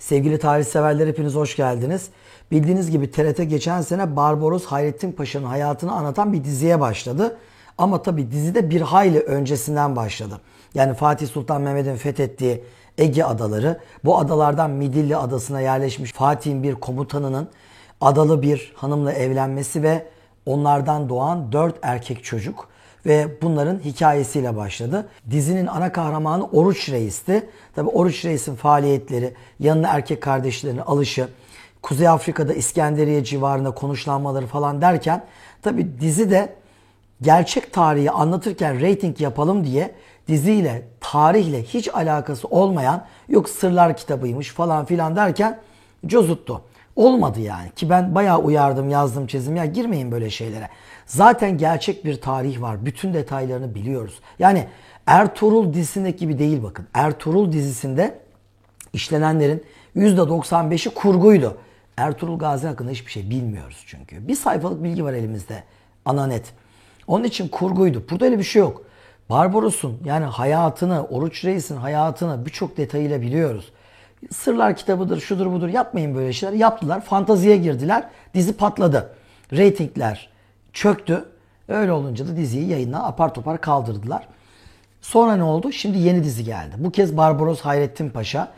Sevgili tarih severler hepiniz hoş geldiniz. Bildiğiniz gibi TRT geçen sene Barbaros Hayrettin Paşa'nın hayatını anlatan bir diziye başladı. Ama tabi dizide bir hayli öncesinden başladı. Yani Fatih Sultan Mehmet'in fethettiği Ege adaları, bu adalardan Midilli Adası'na yerleşmiş Fatih'in bir komutanının adalı bir hanımla evlenmesi ve onlardan doğan 4 erkek çocuk ve bunların hikayesiyle başladı. Dizinin ana kahramanı Oruç Reis'ti. Tabi Oruç Reis'in faaliyetleri, yanına erkek kardeşlerinin alışı, Kuzey Afrika'da İskenderiye civarında konuşlanmaları falan derken tabi dizi de gerçek tarihi anlatırken reyting yapalım diye diziyle, tarihle hiç alakası olmayan yok sırlar kitabıymış falan filan derken cozuttu. Olmadı yani ki ben bayağı uyardım, yazdım, çizdim ya girmeyin böyle şeylere. Zaten gerçek bir tarih var. Bütün detaylarını biliyoruz. Yani Ertuğrul dizisindeki gibi değil bakın. Ertuğrul dizisinde işlenenlerin %95'i kurguydu. Ertuğrul Gazi hakkında hiçbir şey bilmiyoruz çünkü. Bir sayfalık bilgi var elimizde. Ana net. Onun için kurguydu. Burada öyle bir şey yok. Barbaros'un yani hayatını, Oruç Reis'in hayatını birçok detayıyla biliyoruz. Sırlar kitabıdır, şudur budur yapmayın böyle şeyler. Yaptılar. Fantaziye girdiler. Dizi patladı. Reytingler çöktü. Öyle olunca da diziyi yayından apar topar kaldırdılar. Sonra ne oldu? Şimdi yeni dizi geldi. Bu kez Barbaros Hayrettin Paşa.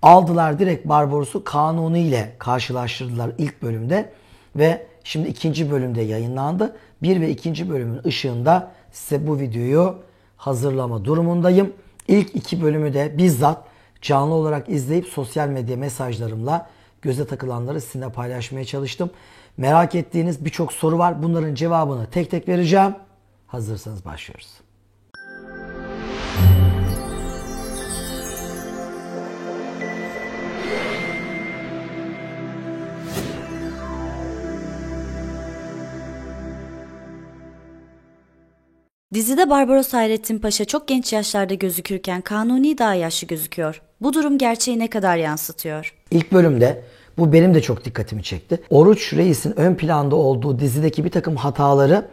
Aldılar direkt Barbaros'u Kanuni ile karşılaştırdılar ilk bölümde. Ve şimdi ikinci bölümde yayınlandı. 1 ve 2. bölümün ışığında size bu videoyu hazırlama durumundayım. İlk 2 bölümü de bizzat canlı olarak izleyip sosyal medya mesajlarımla göze takılanları sizinle paylaşmaya çalıştım. Merak ettiğiniz birçok soru var. Bunların cevabını tek tek vereceğim. Hazırsanız başlıyoruz. Dizide Barbaros Hayrettin Paşa çok genç yaşlarda gözükürken Kanuni daha yaşlı gözüküyor. Bu durum gerçeği ne kadar yansıtıyor? İlk bölümde bu benim de çok dikkatimi çekti. Oruç Reis'in ön planda olduğu dizideki bir takım hataları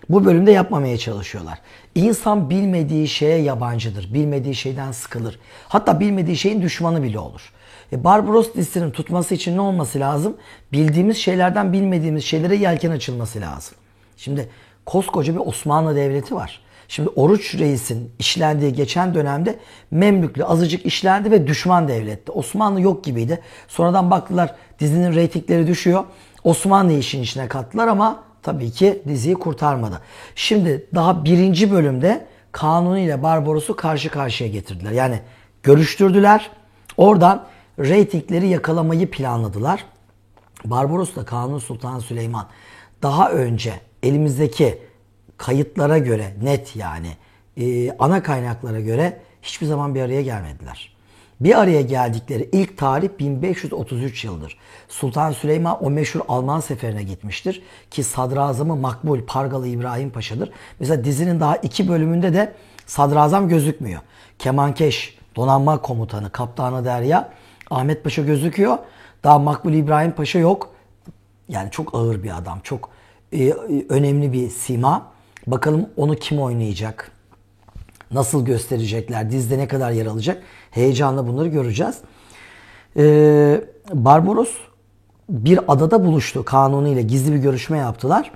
bu bölümde yapmamaya çalışıyorlar. İnsan bilmediği şeye yabancıdır. Bilmediği şeyden sıkılır. Hatta bilmediği şeyin düşmanı bile olur. Barbaros dizisinin tutması için ne olması lazım? Bildiğimiz şeylerden bilmediğimiz şeylere yelken açılması lazım. Şimdi koskoca bir Osmanlı Devleti var. Şimdi Oruç Reis'in işlendiği geçen dönemde Memlük'le azıcık işlendi ve düşman devletti. Osmanlı yok gibiydi. Sonradan baktılar dizinin reytingleri düşüyor. Osmanlı işin içine kattılar ama tabii ki diziyi kurtarmadı. Şimdi daha 1. bölümde Kanuni ile Barbaros'u karşı karşıya getirdiler. Yani görüştürdüler. Oradan reytingleri yakalamayı planladılar. Barbaros'la Kanuni Sultan Süleyman daha önce elimizdeki kayıtlara göre net yani ana kaynaklara göre hiçbir zaman bir araya gelmediler. Bir araya geldikleri ilk tarih 1533 yıldır. Sultan Süleyman o meşhur Alman seferine gitmiştir. Ki sadrazamı Makbul Pargalı İbrahim Paşa'dır. Mesela dizinin daha 2 bölümünde de sadrazam gözükmüyor. Kemankeş, donanma komutanı, kaptanı Derya Ahmet Paşa gözüküyor. Daha Makbul İbrahim Paşa yok. Yani çok ağır bir adam. Çok önemli bir sima. Bakalım onu kim oynayacak? Nasıl gösterecekler? Dizide ne kadar yer alacak? Heyecanla bunları göreceğiz. Barbaros bir adada buluştu. Kanuni ile gizli bir görüşme yaptılar.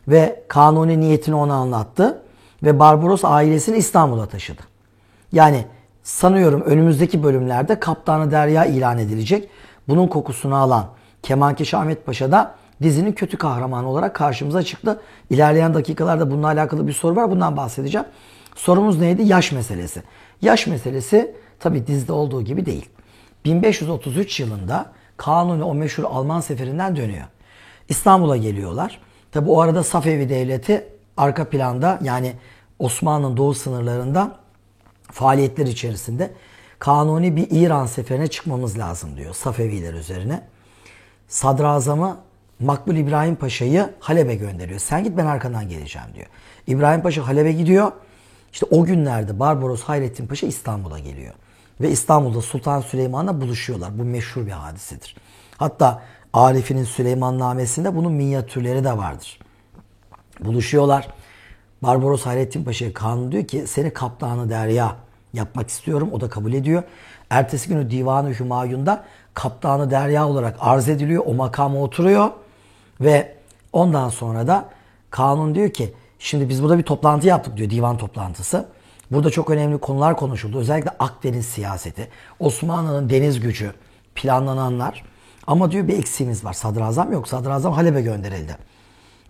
Ve Kanuni niyetini ona anlattı. Ve Barbaros ailesini İstanbul'a taşıdı. Yani sanıyorum önümüzdeki bölümlerde Kaptanı Derya ilan edilecek. Bunun kokusunu alan Kemankeş Ahmet Paşa da dizinin kötü kahramanı olarak karşımıza çıktı. İlerleyen dakikalarda bununla alakalı bir soru var. Bundan bahsedeceğim. Sorumuz neydi? Yaş meselesi. Yaş meselesi tabii dizide olduğu gibi değil. 1533 yılında Kanuni o meşhur Alman seferinden dönüyor. İstanbul'a geliyorlar. Tabii o arada Safevi Devleti arka planda yani Osmanlı'nın doğu sınırlarında faaliyetler içerisinde. Kanuni bir İran seferine çıkmamız lazım diyor Safeviler üzerine. Sadrazamı Makbul İbrahim Paşa'yı Halep'e gönderiyor. Sen git ben arkandan geleceğim diyor. İbrahim Paşa Halep'e gidiyor. İşte o günlerde Barbaros Hayrettin Paşa İstanbul'a geliyor. Ve İstanbul'da Sultan Süleyman'la buluşuyorlar. Bu meşhur bir hadisedir. Hatta Arif'in Süleymannamesinde bunun minyatürleri de vardır. Buluşuyorlar. Barbaros Hayrettin Paşa'ya Kanuni diyor ki seni kaptanı Derya yapmak istiyorum. O da kabul ediyor. Ertesi günü Divan-ı Hümayun'da kaptanı derya olarak arz ediliyor. O makama oturuyor ve ondan sonra da Kanuni diyor ki şimdi biz burada bir toplantı yaptık diyor, divan toplantısı. Burada çok önemli konular konuşuldu. Özellikle Akdeniz siyaseti, Osmanlı'nın deniz gücü, planlananlar. Ama diyor bir eksiğimiz var. Sadrazam yok. Sadrazam Halep'e gönderildi.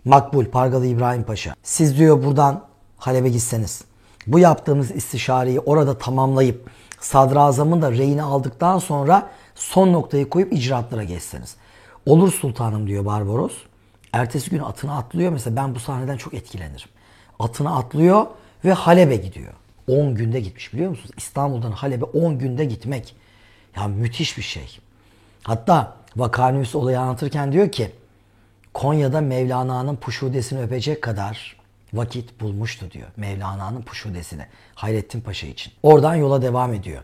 Makbul, Pargalı İbrahim Paşa. Siz diyor buradan Halep'e gitseniz, bu yaptığımız istişareyi orada tamamlayıp sadrazamın da reyini aldıktan sonra son noktayı koyup icraatlara geçseniz. Olur sultanım diyor Barbaros. Ertesi gün atına atlıyor. Mesela ben bu sahneden çok etkilenirim. Atına atlıyor ve Halep'e gidiyor. 10 günde gitmiş, biliyor musunuz? İstanbul'dan Halep'e 10 günde gitmek. Ya müthiş bir şey. Hatta Vakanius olayı anlatırken diyor ki Konya'da Mevlana'nın puşudesini öpecek kadar vakit bulmuştu diyor. Mevlana'nın puşudesini. Hayrettin Paşa için. Oradan yola devam ediyor.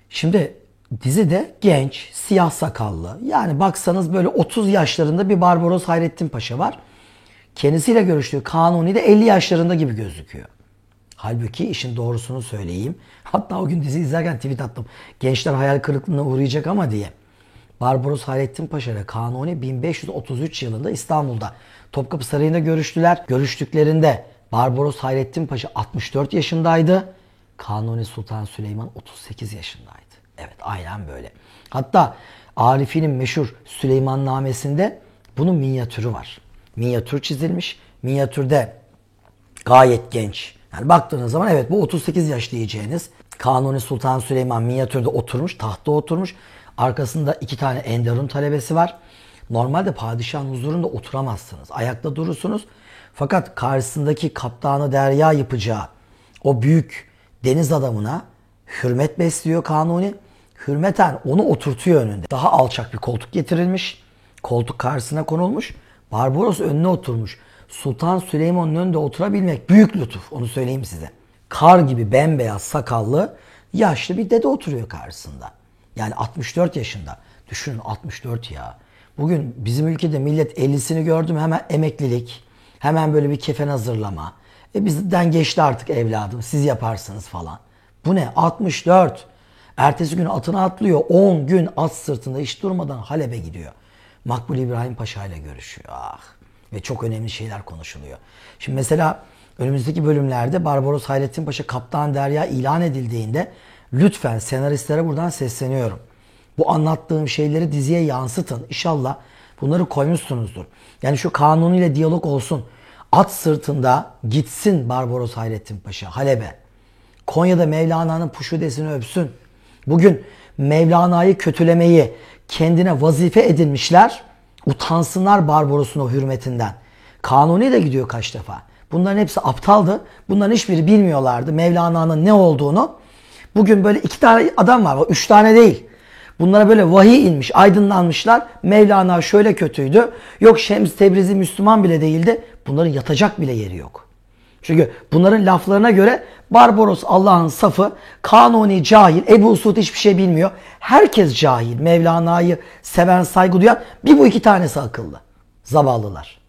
Şimdi dizide genç, siyah sakallı, yani baksanız böyle 30 yaşlarında bir Barbaros Hayrettin Paşa var. Kendisiyle görüştüğü Kanuni de 50 yaşlarında gibi gözüküyor. Halbuki işin doğrusunu söyleyeyim. Hatta o gün dizi izlerken tweet attım. Gençler hayal kırıklığına uğrayacak ama diye. Barbaros Hayrettin Paşa ile Kanuni 1533 yılında İstanbul'da Topkapı Sarayı'nda görüştüler. Görüştüklerinde Barbaros Hayrettin Paşa 64 yaşındaydı. Kanuni Sultan Süleyman 38 yaşındaydı. Evet, aynen böyle. Hatta Arifi'nin meşhur Süleymannamesinde bunun minyatürü var. Minyatür çizilmiş. Minyatürde gayet genç. Yani baktığınız zaman evet bu 38 yaş diyeceğiniz Kanuni Sultan Süleyman minyatürde oturmuş, tahtta oturmuş. Arkasında 2 tane Enderun talebesi var. Normalde padişahın huzurunda oturamazsınız. Ayakta durursunuz. Fakat karşısındaki kaptanı derya yapacağı o büyük deniz adamına hürmet besliyor Kanuni. Hürmeten onu oturtuyor önünde. Daha alçak bir koltuk getirilmiş. Koltuk karşısına konulmuş. Barbaros önüne oturmuş. Sultan Süleyman'ın önünde oturabilmek büyük lütuf. Onu söyleyeyim size. Kar gibi bembeyaz sakallı yaşlı bir dede oturuyor karşısında. Yani 64 yaşında. Düşünün 64 ya. Bugün bizim ülkede millet 50'sini gördüm hemen emeklilik. Hemen böyle bir kefen hazırlama. Bizden geçti artık evladım. Siz yaparsınız falan. Bu ne? 64. Ertesi gün atına atlıyor. 10 gün at sırtında hiç durmadan Halep'e gidiyor. Makbul İbrahim Paşa ile görüşüyor. Ah. Ve çok önemli şeyler konuşuluyor. Şimdi mesela önümüzdeki bölümlerde Barbaros Hayrettin Paşa Kaptan Derya ilan edildiğinde lütfen senaristlere buradan sesleniyorum. Bu anlattığım şeyleri diziye yansıtın. İnşallah bunları koymuşsunuzdur. Yani şu Kanuni ile diyalog olsun. At sırtında gitsin Barbaros Hayrettin Paşa Halep'e. Konya'da Mevlana'nın puşudesini öpsün. Bugün Mevlana'yı kötülemeyi kendine vazife edinmişler. Utansınlar Barbaros'un o hürmetinden. Kanuni de gidiyor kaç defa. Bunların hepsi aptaldı. Bunların hiçbiri bilmiyorlardı Mevlana'nın ne olduğunu. Bugün böyle 2 tane adam var. 3 tane değil. Bunlara böyle vahiy inmiş, aydınlanmışlar. Mevlana şöyle kötüydü. Yok Şems Tebrizi Müslüman bile değildi. Bunların yatacak bile yeri yok. Çünkü bunların laflarına göre Barbaros Allah'ın safı, Kanuni cahil, Ebu Suud hiçbir şey bilmiyor. Herkes cahil. Mevlana'yı seven, saygı duyan bu 2 tanesi akıllı. Zavallılar.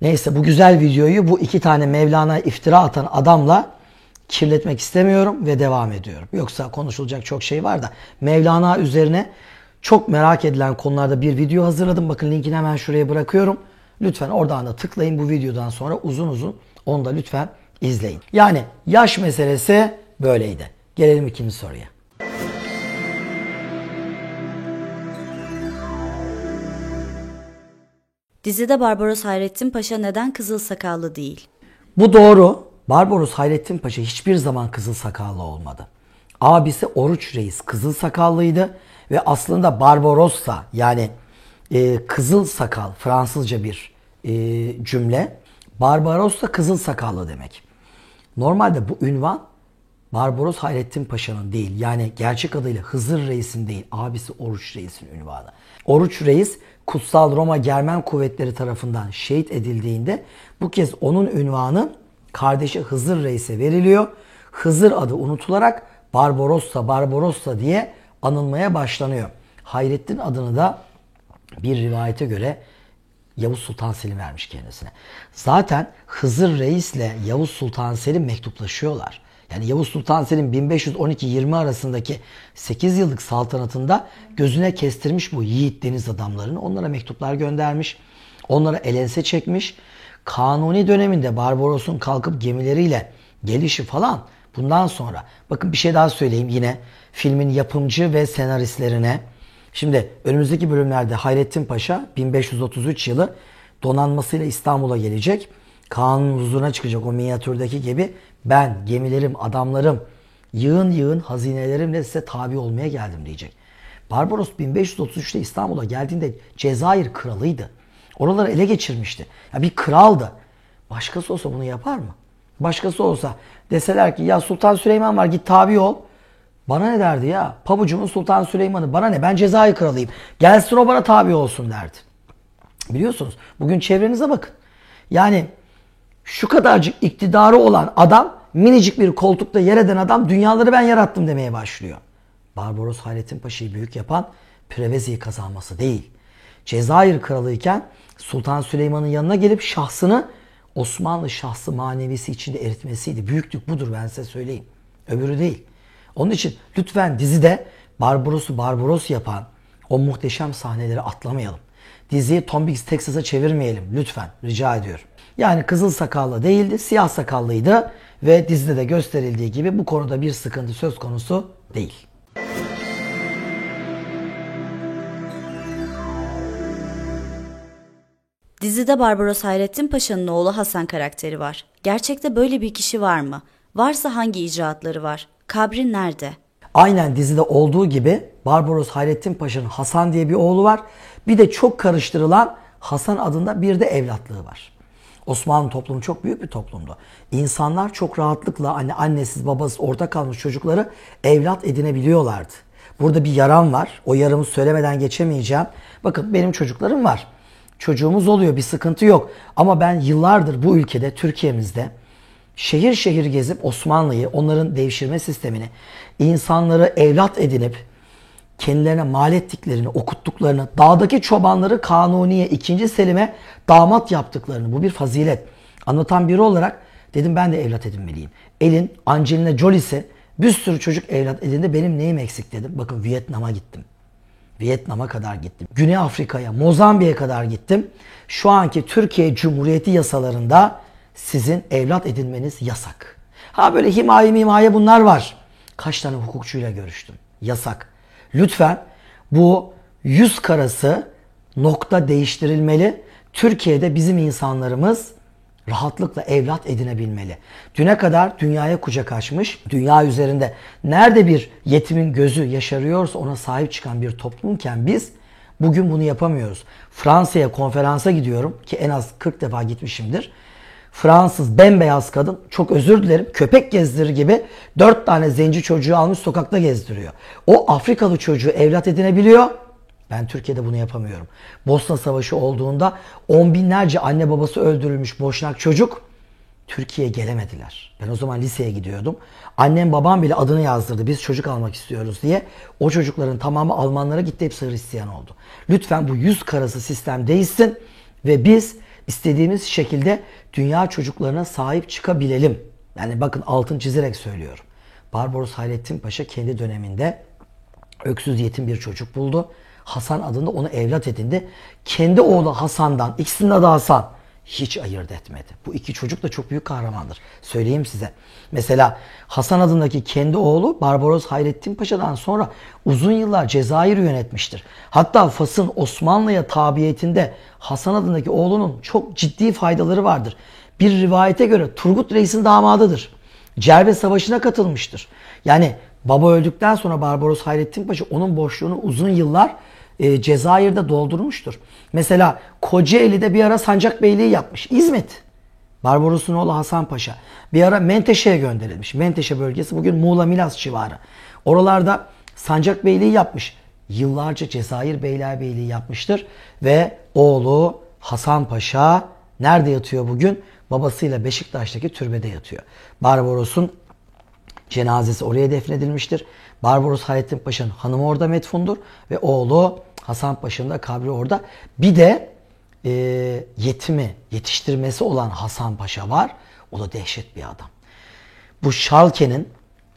Neyse bu güzel videoyu bu 2 tane Mevlana'ya iftira atan adamla kirletmek istemiyorum ve devam ediyorum. Yoksa konuşulacak çok şey var da Mevlana üzerine çok merak edilen konularda bir video hazırladım. Bakın linkini hemen şuraya bırakıyorum. Lütfen oradan da tıklayın, bu videodan sonra uzun uzun onu da lütfen izleyin. Yani yaş meselesi böyleydi. Gelelim ikinci soruya. Dizide Barbaros Hayrettin Paşa neden kızıl sakallı değil? Bu doğru. Barbaros Hayrettin Paşa hiçbir zaman kızıl sakallı olmadı. Abisi Oruç Reis kızıl sakallıydı ve aslında Barbarossa yani kızıl sakal Fransızca bir cümle. Barbarossa kızıl sakallı demek. Normalde bu ünvan Barbaros Hayrettin Paşa'nın değil, yani gerçek adıyla Hızır Reis'in değil, abisi Oruç Reis'in ünvanı. Oruç Reis Kutsal Roma Germen kuvvetleri tarafından şehit edildiğinde bu kez onun ünvanı kardeşi Hızır Reis'e veriliyor. Hızır adı unutularak Barbarossa diye anılmaya başlanıyor. Hayrettin adını da bir rivayete göre Yavuz Sultan Selim vermiş kendisine. Zaten Hızır Reis'le Yavuz Sultan Selim mektuplaşıyorlar. Yani Yavuz Sultan Selim 1512-20 arasındaki 8 yıllık saltanatında gözüne kestirmiş bu yiğit deniz adamlarını. Onlara mektuplar göndermiş. Onlara elense çekmiş. Kanuni döneminde Barbaros'un kalkıp gemileriyle gelişi falan bundan sonra. Bakın bir şey daha söyleyeyim yine filmin yapımcı ve senaristlerine. Şimdi önümüzdeki bölümlerde Hayrettin Paşa 1533 yılı donanmasıyla İstanbul'a gelecek. Kanun huzuruna çıkacak o minyatürdeki gibi ben gemilerim, adamlarım, yığın yığın hazinelerimle size tabi olmaya geldim diyecek. Barbaros 1533'te İstanbul'a geldiğinde Cezayir kralıydı. Oraları ele geçirmişti. Ya bir kraldı. Başkası olsa bunu yapar mı? Başkası olsa deseler ki ya Sultan Süleyman var git tabi ol. Bana ne derdi ya? Pabucumun Sultan Süleyman'ı bana ne? Ben Cezayir kralıyım. Gelsin o bana tabi olsun derdi. Biliyorsunuz bugün çevrenize bakın. Yani şu kadarcık iktidarı olan adam minicik bir koltukta yer eden adam dünyaları ben yarattım demeye başlıyor. Barbaros Hayrettin Paşa'yı büyük yapan Prevezi'yi kazanması değil. Cezayir kralıyken Sultan Süleyman'ın yanına gelip şahsını Osmanlı şahsı manevisi içinde eritmesiydi. Büyüklük budur ben size söyleyeyim. Öbürü değil. Onun için lütfen dizide Barbaros'u Barbaros yapan o muhteşem sahneleri atlamayalım. Diziyi Tom Mix Texas'a çevirmeyelim lütfen rica ediyorum. Yani kızıl sakallı değildi, siyah sakallıydı ve dizide de gösterildiği gibi bu konuda bir sıkıntı söz konusu değil. Dizide Barbaros Hayrettin Paşa'nın oğlu Hasan karakteri var. Gerçekte böyle bir kişi var mı? Varsa hangi icraatları var? Kabri nerede? Aynen dizide olduğu gibi Barbaros Hayrettin Paşa'nın Hasan diye bir oğlu var. Bir de çok karıştırılan Hasan adında bir de evlatlığı var. Osmanlı toplumu çok büyük bir toplumdu. İnsanlar çok rahatlıkla annesiz babasız orta kalmış çocukları evlat edinebiliyorlardı. Burada bir yaram var. O yaramı söylemeden geçemeyeceğim. Bakın benim çocuklarım var. Çocuğumuz oluyor bir sıkıntı yok. Ama ben yıllardır bu ülkede Türkiye'mizde şehir şehir gezip Osmanlı'yı, onların devşirme sistemini, insanları evlat edinip kendilerine mal ettiklerini, okuttuklarını, dağdaki çobanları Kanuni'ye, 2. Selim'e damat yaptıklarını, bu bir fazilet anlatan biri olarak dedim ben de evlat edinmeliyim. Elin Angelina Jolie'si bir sürü çocuk evlat edindi, benim neyim eksik dedim. Bakın Vietnam'a gittim. Vietnam'a kadar gittim. Güney Afrika'ya, Mozambik'e kadar gittim. Şu anki Türkiye Cumhuriyeti yasalarında sizin evlat edinmeniz yasak. Ha böyle himaye bunlar var. Kaç tane hukukçuyla görüştüm. Yasak. Lütfen bu yüz karası nokta değiştirilmeli. Türkiye'de bizim insanlarımız rahatlıkla evlat edinebilmeli. Düne kadar dünyaya kucak açmış, dünya üzerinde nerede bir yetimin gözü yaşarıyorsa ona sahip çıkan bir toplumken biz bugün bunu yapamıyoruz. Fransa'ya konferansa gidiyorum ki en az 40 defa gitmişimdir. Fransız bembeyaz kadın çok özür dilerim köpek gezdirir gibi 4 tane zenci çocuğu almış sokakta gezdiriyor. O Afrikalı çocuğu evlat edinebiliyor. Ben Türkiye'de bunu yapamıyorum. Bosna Savaşı olduğunda on binlerce anne babası öldürülmüş boşnak çocuk Türkiye'ye gelemediler. Ben o zaman liseye gidiyordum. Annem babam bile adını yazdırdı. Biz çocuk almak istiyoruz diye. O çocukların tamamı Almanlara gitti. Hepsi Hristiyan oldu. Lütfen bu yüz karası sistem değişsin ve biz istediğimiz şekilde dünya çocuklarına sahip çıkabilelim. Yani bakın altın çizerek söylüyorum. Barbaros Hayrettin Paşa kendi döneminde öksüz yetim bir çocuk buldu. Hasan adında onu evlat edindi. Kendi oğlu Hasan'dan, ikisinin adı Hasan, hiç ayırt etmedi. Bu iki çocuk da çok büyük kahramandır. Söyleyeyim size. Mesela Hasan adındaki kendi oğlu Barbaros Hayrettin Paşa'dan sonra uzun yıllar Cezayir'i yönetmiştir. Hatta Fas'ın Osmanlı'ya tabiyetinde Hasan adındaki oğlunun çok ciddi faydaları vardır. Bir rivayete göre Turgut Reis'in damadıdır. Cerbe Savaşı'na katılmıştır. Yani baba öldükten sonra Barbaros Hayrettin Paşa onun boşluğunu uzun yıllar Cezayir'de doldurmuştur. Mesela Kocaeli'de bir ara Sancakbeyliği yapmış. İzmit. Barbaros'un oğlu Hasan Paşa. Bir ara Menteşe'ye gönderilmiş. Menteşe bölgesi bugün Muğla Milas civarı. Oralarda Sancakbeyliği yapmış. Yıllarca Cezayir Beylerbeyliği yapmıştır. Ve oğlu Hasan Paşa nerede yatıyor bugün? Babasıyla Beşiktaş'taki türbede yatıyor. Barbaros'un cenazesi oraya defnedilmiştir. Barbaros Hayrettin Paşa'nın hanımı orada metfundur. Ve oğlu Hasan Paşa'nın da kabri orada. Bir de yetimi yetiştirmesi olan Hasan Paşa var. O da dehşet bir adam. Bu Schalke'nin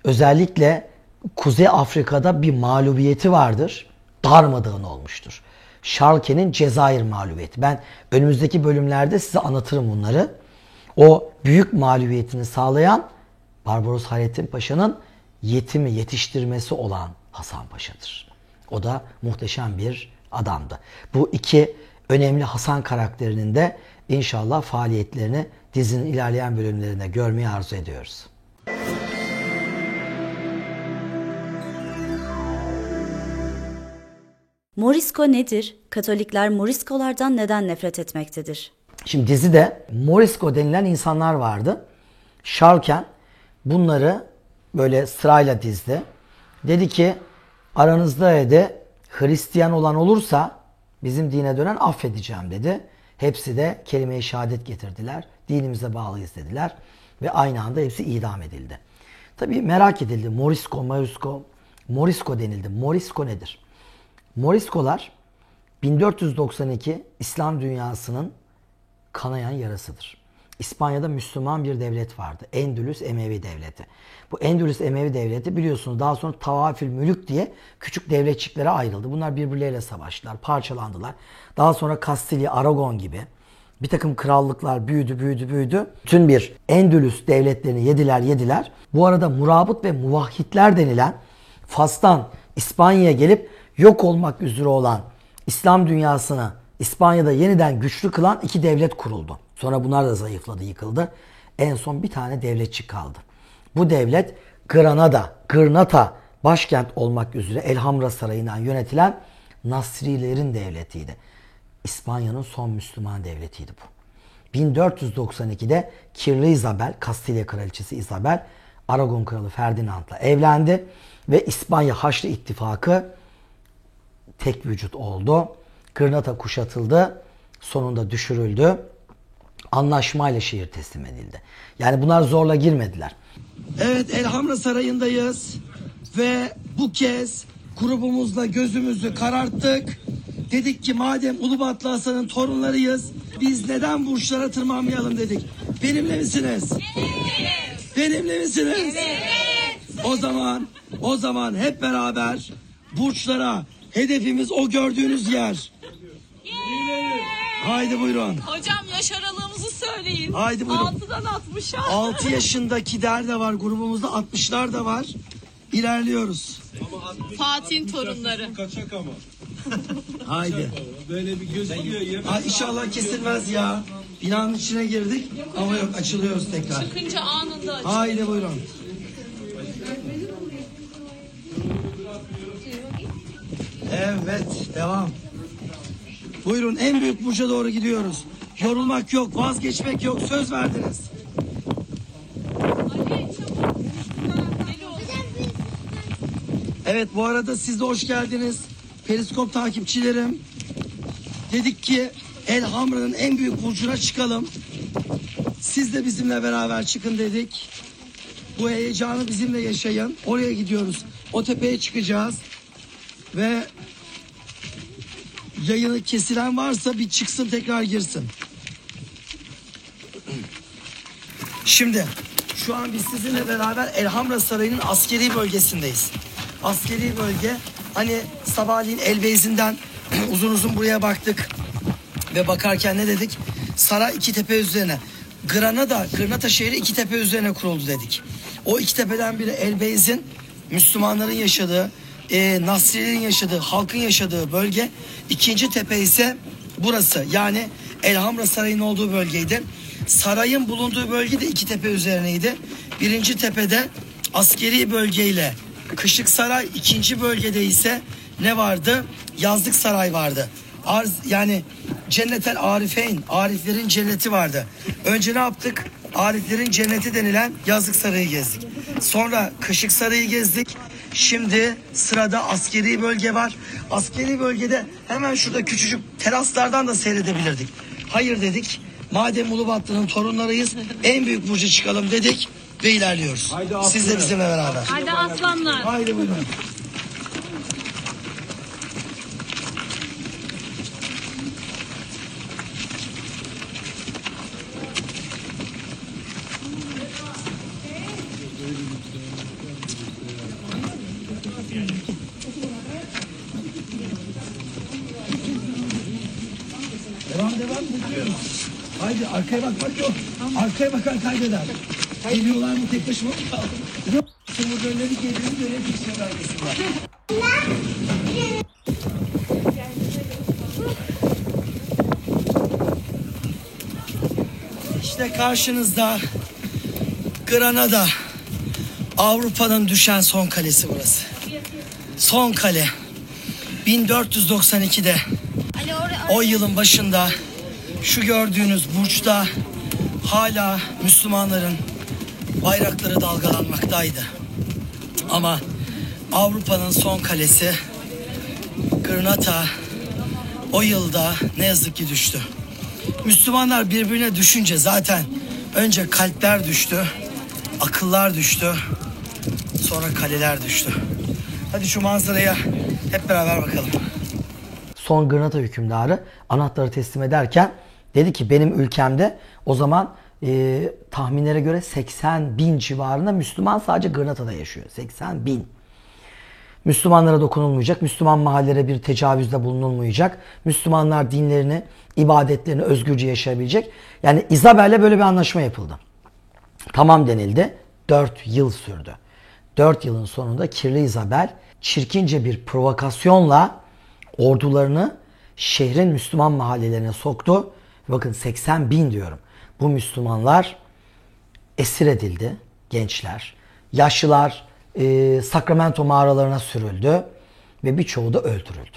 özellikle Kuzey Afrika'da bir mağlubiyeti vardır. Darmadağın olmuştur. Schalke'nin Cezayir mağlubiyeti. Ben önümüzdeki bölümlerde size anlatırım bunları. O büyük mağlubiyetini sağlayan Barbaros Hayrettin Paşa'nın yetimi yetiştirmesi olan Hasan Paşa'dır. O da muhteşem bir adamdı. Bu iki önemli Hasan karakterinin de inşallah faaliyetlerini dizinin ilerleyen bölümlerinde görmeyi arzu ediyoruz. Morisco nedir? Katolikler Moriscolardan neden nefret etmektedir? Şimdi dizide Morisco denilen insanlar vardı. Schalken bunları böyle sırayla dizdi. Dedi ki aranızda dedi Hristiyan olan olursa bizim dine dönen affedeceğim dedi. Hepsi de kelime-i şehadet getirdiler. Dinimize bağlıyız dediler. Ve aynı anda hepsi idam edildi. Tabii merak edildi. Morisco denildi. Morisco nedir? Moriscolar 1492 İslam dünyasının kanayan yarasıdır. İspanya'da Müslüman bir devlet vardı. Endülüs Emevi Devleti. Bu Endülüs Emevi Devleti biliyorsunuz daha sonra Tavafül Mülük diye küçük devletçiklere ayrıldı. Bunlar birbirleriyle savaştılar, parçalandılar. Daha sonra Kastilya, Aragon gibi bir takım krallıklar büyüdü. Bütün bir Endülüs devletlerini yediler. Bu arada Murabıt ve Muvahhidler denilen Fas'tan İspanya'ya gelip yok olmak üzere olan İslam dünyasını İspanya'da yeniden güçlü kılan iki devlet kuruldu. Sonra bunlar da zayıfladı, yıkıldı. En son bir tane devletçik kaldı. Bu devlet Granada başkent olmak üzere Elhamra Sarayı'ndan yönetilen Nasrilerin devletiydi. İspanya'nın son Müslüman devletiydi bu. 1492'de Kirli Isabel, Kastilya Kraliçesi Isabel, Aragon Kralı Ferdinand'la evlendi ve İspanya Haçlı İttifakı tek vücut oldu. Granada kuşatıldı, sonunda düşürüldü. Anlaşmayla şehir teslim edildi. Yani bunlar zorla girmediler. Evet, Elhamra Sarayı'ndayız ve bu kez grubumuzla gözümüzü kararttık. Dedik ki madem Ulubatlı Hasan'ın torunlarıyız, biz neden burçlara tırmanmayalım dedik. Benimle misiniz? Evet. Benimle misiniz? Evet. O zaman hep beraber burçlara, hedefimiz o gördüğünüz yer. Haydi buyurun. Hocam yaş aralığımızı söyleyin. Haydi buyurun. 6'dan 60'a. 6 yaşındakiler de var grubumuzda, 60'lar da var. İlerliyoruz. Fatih'in torunları. Kaçak ama. Haydi. Böyle bir gözüküyor. İnşallah kesilmez ya. Binanın içine girdik ama yok, açılıyoruz tekrar. Çıkınca anında aç. Haydi buyurun. Evet, devam. Buyurun, en büyük burca doğru gidiyoruz. Yorulmak yok, vazgeçmek yok, söz verdiniz. Evet, bu arada siz de hoş geldiniz. Periskop takipçilerim. Dedik ki Elhamra'nın en büyük burcuna çıkalım. Siz de bizimle beraber çıkın dedik. Bu heyecanı bizimle yaşayın. Oraya gidiyoruz. O tepeye çıkacağız. Ve yayını kesilen varsa bir çıksın, tekrar girsin. Şimdi şu an biz sizinle beraber Elhamra Sarayı'nın askeri bölgesindeyiz. Askeri bölge, hani sabahleyin Elbeyzi'nden uzun buraya baktık ve bakarken ne dedik? Saray iki tepe üzerine. Granada şehri iki tepe üzerine kuruldu dedik. O iki tepeden biri Elbeyz'in, Müslümanların yaşadığı, Nasrilerin yaşadığı, halkın yaşadığı bölge. İkinci tepe ise burası. Yani Elhamra Sarayı'nın olduğu bölgeydi. Sarayın bulunduğu bölge de iki tepe üzerineydi. Birinci tepede askeri bölgeyle Kışlık Saray, ikinci bölgede ise ne vardı? Yazlık Saray vardı. Yani Cennetel Arifeyn, Ariflerin cenneti vardı. Önce ne yaptık? Ariflerin cenneti denilen Yazlık Sarayı gezdik. Sonra Kışlık Sarayı gezdik. Şimdi sırada askeri bölge var. Askeri bölgede hemen şurada küçücük teraslardan da seyredebilirdik. Hayır dedik. Madem Ulubatlı'nın torunlarıyız, en büyük burca çıkalım dedik ve ilerliyoruz. Siz de bizimle beraber. Hadi aslanlar. Haydi buyurun. Devam götürüyorum. Haydi arkaya bakmak yok. Arkaya bakan kaybeder. Geliyorlar mı tek başıma mı kaldım? Yok. Sumurlarları geliyor görev kişiler arkasında. İşte karşınızda Granada. Avrupa'nın düşen son kalesi burası. Son kale. 1492'de o yılın başında şu gördüğünüz burçta hala Müslümanların bayrakları dalgalanmaktaydı. Ama Avrupa'nın son kalesi Granada o yılda ne yazık ki düştü. Müslümanlar birbirine düşünce zaten önce kalpler düştü, akıllar düştü, sonra kaleler düştü. Hadi şu manzaraya hep beraber bakalım. Son Granada hükümdarı anahtarı teslim ederken dedi ki benim ülkemde o zaman tahminlere göre 80 bin civarında Müslüman sadece Granada'da yaşıyor. 80 bin. Müslümanlara dokunulmayacak, Müslüman mahallelere bir tecavüzde bulunulmayacak, Müslümanlar dinlerini, ibadetlerini özgürce yaşayabilecek. Yani Isabel'le böyle bir anlaşma yapıldı. Tamam denildi. 4 yıl sürdü. 4 yılın sonunda kirli Isabel çirkince bir provokasyonla ordularını şehrin Müslüman mahallelerine soktu. Bakın 80 bin diyorum. Bu Müslümanlar esir edildi. Gençler, yaşlılar Sacramento mağaralarına sürüldü ve birçoğu da öldürüldü.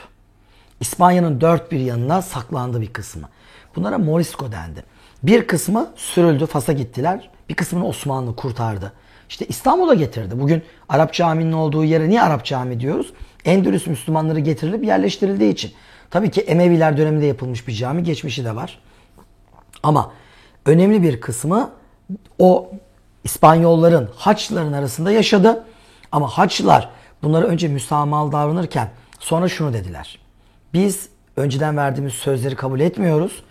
İspanya'nın dört bir yanına saklandı bir kısmı. Bunlara Morisco dendi. Bir kısmı sürüldü, Fas'a gittiler. Bir kısmını Osmanlı kurtardı. İşte İstanbul'a getirdi. Bugün Arap Camii'nin olduğu yere niye Arap Camii diyoruz? Endülüs Müslümanları getirilip yerleştirildiği için. Tabii ki Emeviler döneminde yapılmış bir cami, geçmişi de var. Ama önemli bir kısmı o İspanyolların, Haçlıların arasında yaşadı. Ama Haçlılar bunları önce müsamahalı davranırken sonra şunu dediler. Biz önceden verdiğimiz sözleri kabul etmiyoruz.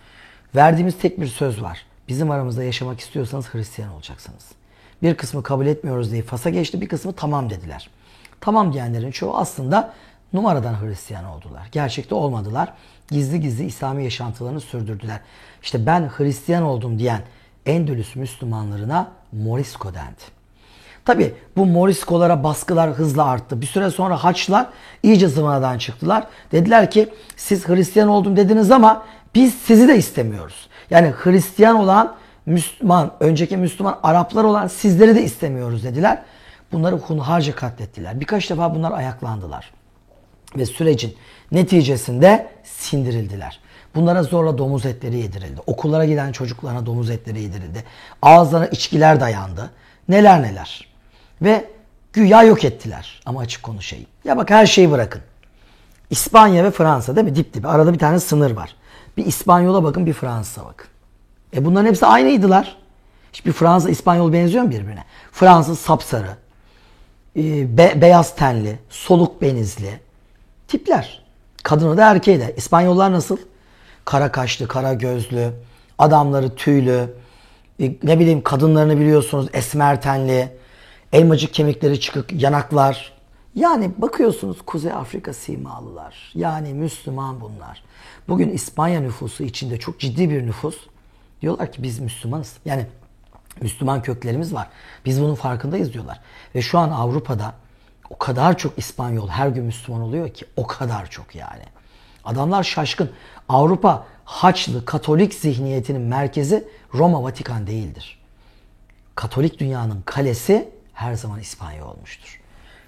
Verdiğimiz tek bir söz var. Bizim aramızda yaşamak istiyorsanız Hristiyan olacaksınız. Bir kısmı kabul etmiyoruz diye Fas'a geçti, bir kısmı tamam dediler. Tamam diyenlerin çoğu aslında numaradan Hristiyan oldular. Gerçekte olmadılar. Gizli gizli İslami yaşantılarını sürdürdüler. İşte ben Hristiyan oldum diyen Endülüs Müslümanlarına Morisco dendi. Tabi bu Morisco'lara baskılar hızla arttı. Bir süre sonra Haçlılar iyice zıvanadan çıktılar. Dediler ki siz Hristiyan oldum dediniz ama biz sizi de istemiyoruz. Yani Hristiyan olan Müslüman, önceki Müslüman Araplar olan sizleri de istemiyoruz dediler. Bunları hunharca katlettiler. Birkaç defa bunlar ayaklandılar. Ve sürecin neticesinde sindirildiler. Bunlara zorla domuz etleri yedirildi. Okullara giden çocuklarına domuz etleri yedirildi. Ağızlarına içkiler dayandı. Neler neler. Ve güya yok ettiler. Ama açık konuşayım. Ya bak her şeyi bırakın. İspanya ve Fransa değil mi? Dip dibe. Arada bir tane sınır var. Bir İspanyol'a bakın, bir Fransız'a bakın. Bunların hepsi aynıydılar. Hiçbir Fransa İspanyol benziyor mu birbirine? Fransız sapsarı, beyaz tenli, soluk benizli tipler. Kadını da erkeği de. İspanyollar nasıl? Kara kaşlı, kara gözlü, adamları tüylü, ne bileyim kadınlarını biliyorsunuz esmer tenli, elmacık kemikleri çıkık, yanaklar. Yani bakıyorsunuz Kuzey Afrika simalılar. Yani Müslüman bunlar. Bugün İspanya nüfusu içinde çok ciddi bir nüfus. Diyorlar ki biz Müslümanız. Yani Müslüman köklerimiz var. Biz bunun farkındayız diyorlar. Ve şu an Avrupa'da o kadar çok İspanyol her gün Müslüman oluyor ki o kadar çok yani. Adamlar şaşkın. Avrupa Haçlı, Katolik zihniyetinin merkezi Roma, Vatikan değildir. Katolik dünyanın kalesi her zaman İspanya olmuştur.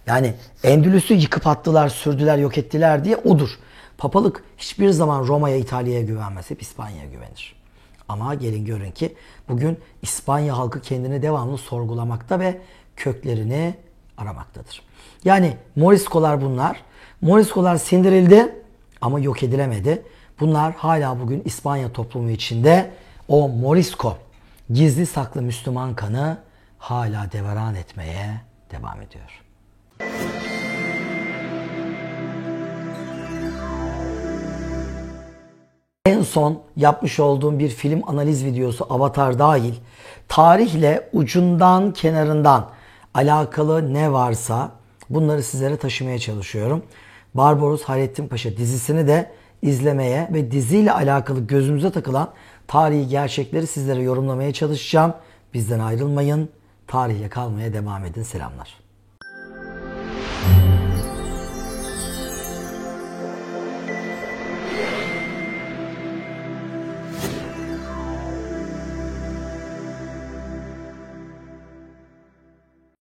Yani Endülüs'ü yıkıp attılar, sürdüler, yok ettiler diye odur. Papalık hiçbir zaman Roma'ya, İtalya'ya güvenmez. Hep İspanya'ya güvenir. Ama gelin görün ki bugün İspanya halkı kendini devamlı sorgulamakta ve köklerini aramaktadır. Yani Morisco'lar bunlar. Morisco'lar sindirildi ama yok edilemedi. Bunlar hala bugün İspanya toplumu içinde o Morisco, gizli saklı Müslüman kanı hala deveran etmeye devam ediyor. En son yapmış olduğum bir film analiz videosu Avatar dahil tarihle ucundan kenarından alakalı ne varsa bunları sizlere taşımaya çalışıyorum. Barbaros Hayrettin Paşa dizisini de izlemeye ve diziyle alakalı gözümüze takılan tarihi gerçekleri sizlere yorumlamaya çalışacağım. Bizden ayrılmayın. Tarihle kalmaya devam edin. Selamlar.